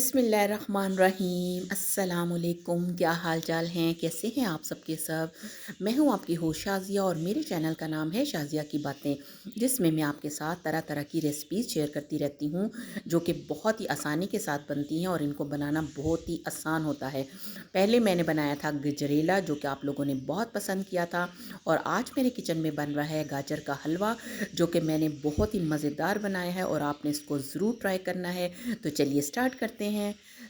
बिस्मिल्लाहिर्रहमानिर्रहीम अस्सलामुअलैकुम। क्या हाल चाल हैं, कैसे हैं आप सबके सब। मैं हूं आपकी होस्ट शाज़िया और मेरे चैनल का नाम है शाज़िया की बातें, जिसमें मैं आपके साथ तरह तरह की रेसिपीज़ शेयर करती रहती हूं जो कि बहुत ही आसानी के साथ बनती हैं और इनको बनाना बहुत ही आसान होता है। पहले मैंने बनाया था गजरेला, जो कि आप लोगों ने बहुत पसंद किया था, और आज मेरे किचन में बन रहा है गाजर का हलवा, जो कि मैंने बहुत ही मज़ेदार बनाया है और आपने इसको ज़रूर ट्राई करना है। तो चलिए स्टार्ट करते हैं।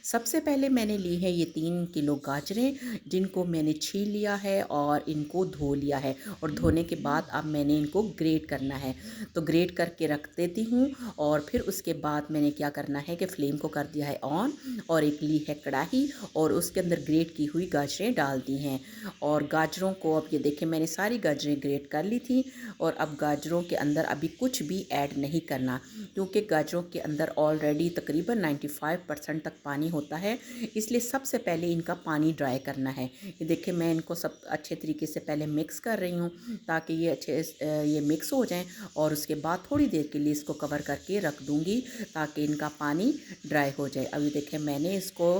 सबसे पहले मैंने ली है ये 3 किलो गाजरें, जिनको मैंने छील लिया है और इनको धो लिया है, और धोने के बाद अब मैंने इनको ग्रेट करना है। तो ग्रेट करके रख देती हूँ, और फिर उसके बाद मैंने क्या करना है कि फ्लेम को कर दिया है ऑन, और एक ली है कढ़ाई और उसके अंदर ग्रेट की हुई गाजरें डाल दी हैं। और गाजरों को अब ये देखें, मैंने सारी गाजरें ग्रेट कर ली थी, और अब गाजरों के अंदर अभी कुछ भी ऐड नहीं करना, क्योंकि गाजरों के अंदर ऑलरेडी तकरीबन 95% तक पानी होता है, इसलिए सबसे पहले इनका पानी ड्राई करना है। ये देखिए, मैं इनको सब अच्छे तरीके से पहले मिक्स कर रही हूँ, ताकि ये मिक्स हो जाएं, और उसके बाद थोड़ी देर के लिए इसको कवर करके रख दूँगी, ताकि इनका पानी ड्राई हो जाए। अभी देखिए, मैंने इसको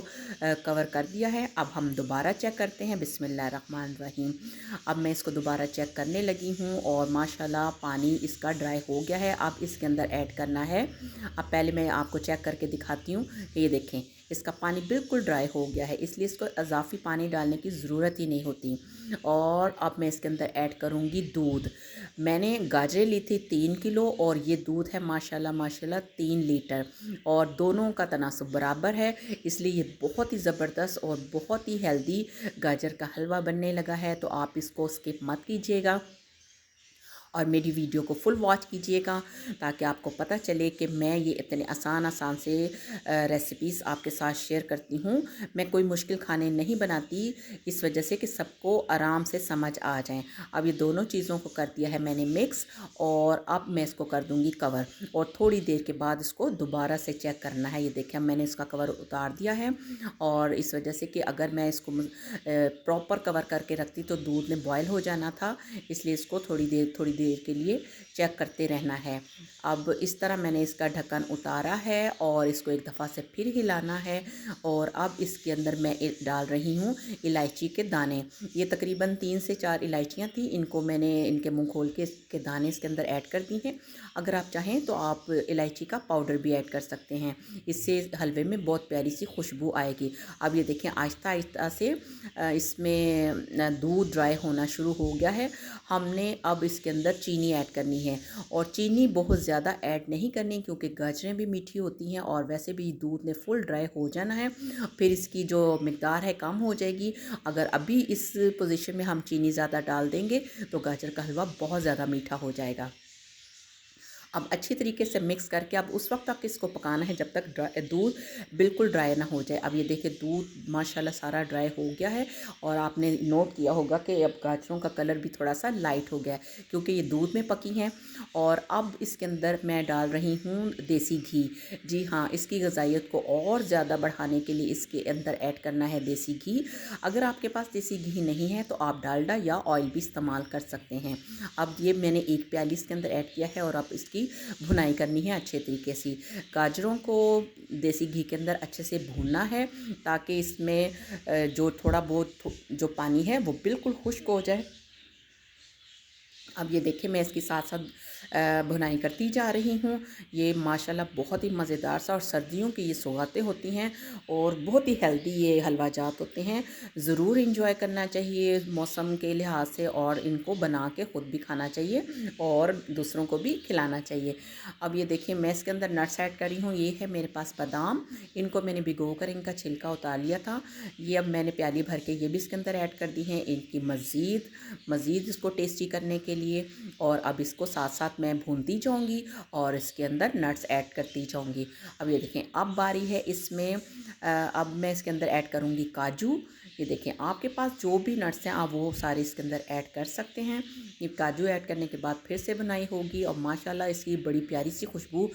कवर कर दिया है। अब हम दोबारा चेक करते हैं। बिस्मिल्लाहिर्रहमानिर्रहीम। अब मैं इसको दोबारा चेक करने लगी हूँ, और माशाल्लाह पानी इसका ड्राई हो गया है। अब इसके अंदर ऐड करना है, अब पहले मैं आपको चेक करके दिखाती हूँ कि ये देखें, इसका पानी बिल्कुल ड्राई हो गया है, इसलिए इसको इजाफ़ी पानी डालने की ज़रूरत ही नहीं होती। और अब मैं इसके अंदर ऐड करूँगी दूध। मैंने गाजरें ली थी 3 किलो, और ये दूध है माशाल्लाह माशाल्लाह 3 लीटर, और दोनों का तनासुब बराबर है, इसलिए ये बहुत ही ज़बरदस्त और बहुत ही हेल्दी गाजर का हलवा बनने लगा है। तो आप इसको स्किप मत कीजिएगा और मेरी वीडियो को फुल वॉच कीजिएगा, ताकि आपको पता चले कि मैं ये इतने आसान आसान से रेसिपीज़ आपके साथ शेयर करती हूँ। मैं कोई मुश्किल खाने नहीं बनाती, इस वजह से कि सबको आराम से समझ आ जाएं। अब ये दोनों चीज़ों को कर दिया है मैंने मिक्स, और अब मैं इसको कर दूँगी कवर, और थोड़ी देर के बाद इसको दोबारा से चेक करना है। ये देखिए, मैंने इसका कवर उतार दिया है, और इस वजह से कि अगर मैं इसको प्रॉपर कवर करके रखती तो दूध ने बॉयल हो जाना था, इसलिए इसको थोड़ी देर के लिए चेक करते रहना है। अब इस तरह मैंने इसका ढक्कन उतारा है, और इसको एक दफ़ा से फिर हिलाना है, और अब इसके अंदर मैं डाल रही हूँ इलायची के दाने। ये तकरीबन 3 से 4 इलायचियाँ थी, इनको मैंने इनके मुंह खोल के इसके दाने इसके अंदर ऐड कर दी हैं। अगर आप चाहें तो आप इलायची का पाउडर भी ऐड कर सकते हैं, इससे हलवे में बहुत प्यारी सी खुशबू आएगी। अब ये देखें, आहिस्ता आहिस्ता से इसमें दूध ड्राई होना शुरू हो गया है। हमने अब इसके अंदर चीनी ऐड करनी है, और चीनी बहुत ज़्यादा ऐड नहीं करनी, क्योंकि गाजरें भी मीठी होती हैं, और वैसे भी दूध ने फुल ड्राई हो जाना है, फिर इसकी जो मिकदार है कम हो जाएगी। अगर अभी इस पोजीशन में हम चीनी ज़्यादा डाल देंगे तो गाजर का हलवा बहुत ज़्यादा मीठा हो जाएगा। अब अच्छी तरीके से मिक्स करके अब उस वक्त तक इसको पकाना है जब तक दूध बिल्कुल ड्राई ना हो जाए। अब ये देखिए, दूध माशाल्लाह सारा ड्राई हो गया है, और आपने नोट किया होगा कि अब गाजरों का कलर भी थोड़ा सा लाइट हो गया है, क्योंकि ये दूध में पकी हैं। और अब इसके अंदर मैं डाल रही हूँ देसी घी। जी हाँ, इसकी ग़िज़ाइयत को और ज़्यादा बढ़ाने के लिए इसके अंदर ऐड करना है देसी घी। अगर आपके पास देसी घी नहीं है तो आप डालडा या ऑयल भी इस्तेमाल कर सकते हैं। अब ये मैंने एक प्याली इसके अंदर ऐड किया है, और अब इसकी भुनाई करनी है अच्छे तरीके से। गाजरों को देसी घी के अंदर अच्छे से भूनना है, ताकि इसमें जो थोड़ा बहुत जो पानी है वो बिल्कुल खुश्क हो जाए। अब ये देखिए, मैं इसके साथ साथ भुनाई करती जा रही हूँ। ये माशाल्लाह बहुत ही मज़ेदार सा, और सर्दियों की ये सौगातें होती हैं, और बहुत ही हेल्दी ये हलवा जात होते हैं। ज़रूर इंजॉय करना चाहिए मौसम के लिहाज से, और इनको बना के ख़ुद भी खाना चाहिए और दूसरों को भी खिलाना चाहिए। अब ये देखिए, मैं इसके अंदर नट्स ऐड कर रही हूँ। ये है मेरे पास बादाम, इनको मैंने भिगो कर इनका छिलका उतार लिया था। ये अब मैंने प्याली भर के ये भी इसके अंदर ऐड कर दी हैं, इनकी मज़ीद इसको टेस्टी करने के लिए। और अब इसको साथ साथ मैं भूनती जाऊंगी, और इसके अंदर नट्स ऐड करती जाऊंगी। अब ये देखें, अब बारी है इसमें अब मैं इसके अंदर ऐड करूंगी काजू। ये देखें, आपके पास जो भी नट्स हैं आप वो सारे इसके अंदर ऐड कर सकते हैं। ये काजू ऐड करने के बाद फिर से बुनाई होगी और माशाल्लाह इसकी बड़ी प्यारी सी खुशबू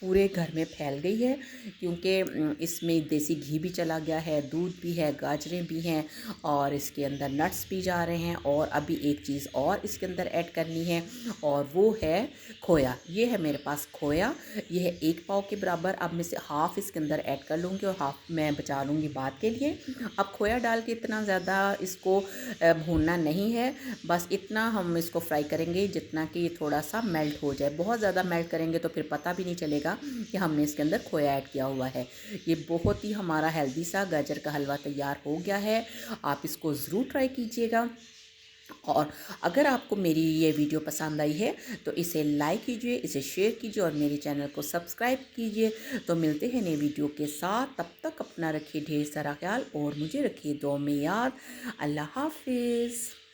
पूरे घर में फैल गई है, क्योंकि इसमें देसी घी भी चला गया है, दूध भी है, गाजरें भी हैं और इसके अंदर नट्स भी जा रहे हैं। और अभी एक चीज़ और इसके अंदर ऐड करनी है और वो है खोया। ये है मेरे पास खोया, ये है 1 पाव के बराबर। अब मैं से हाफ़ इसके अंदर ऐड कर लूँगी और हाफ़ मैं बचा लूँगी बाद के लिए। अब खोया डाल के इतना ज़्यादा इसको भूनना नहीं है, बस इतना हम इसको फ्राई करेंगे जितना कि ये थोड़ा सा मेल्ट हो जाए। बहुत ज़्यादा मेल्ट करेंगे तो फिर पता भी नहीं चलेगा कि हमने इसके अंदर खोया ऐड किया हुआ है। ये बहुत ही हमारा हेल्दी सा गाजर का हलवा तैयार हो गया है। आप इसको ज़रूर ट्राई कीजिएगा और अगर आपको मेरी ये वीडियो पसंद आई है तो इसे लाइक कीजिए, इसे शेयर कीजिए और मेरे चैनल को सब्सक्राइब कीजिए। तो मिलते हैं नए वीडियो के साथ, तब तक अपना रखिए ढेर सारा ख्याल और मुझे रखिए दुआ में याद। अल्लाह हाफिज़।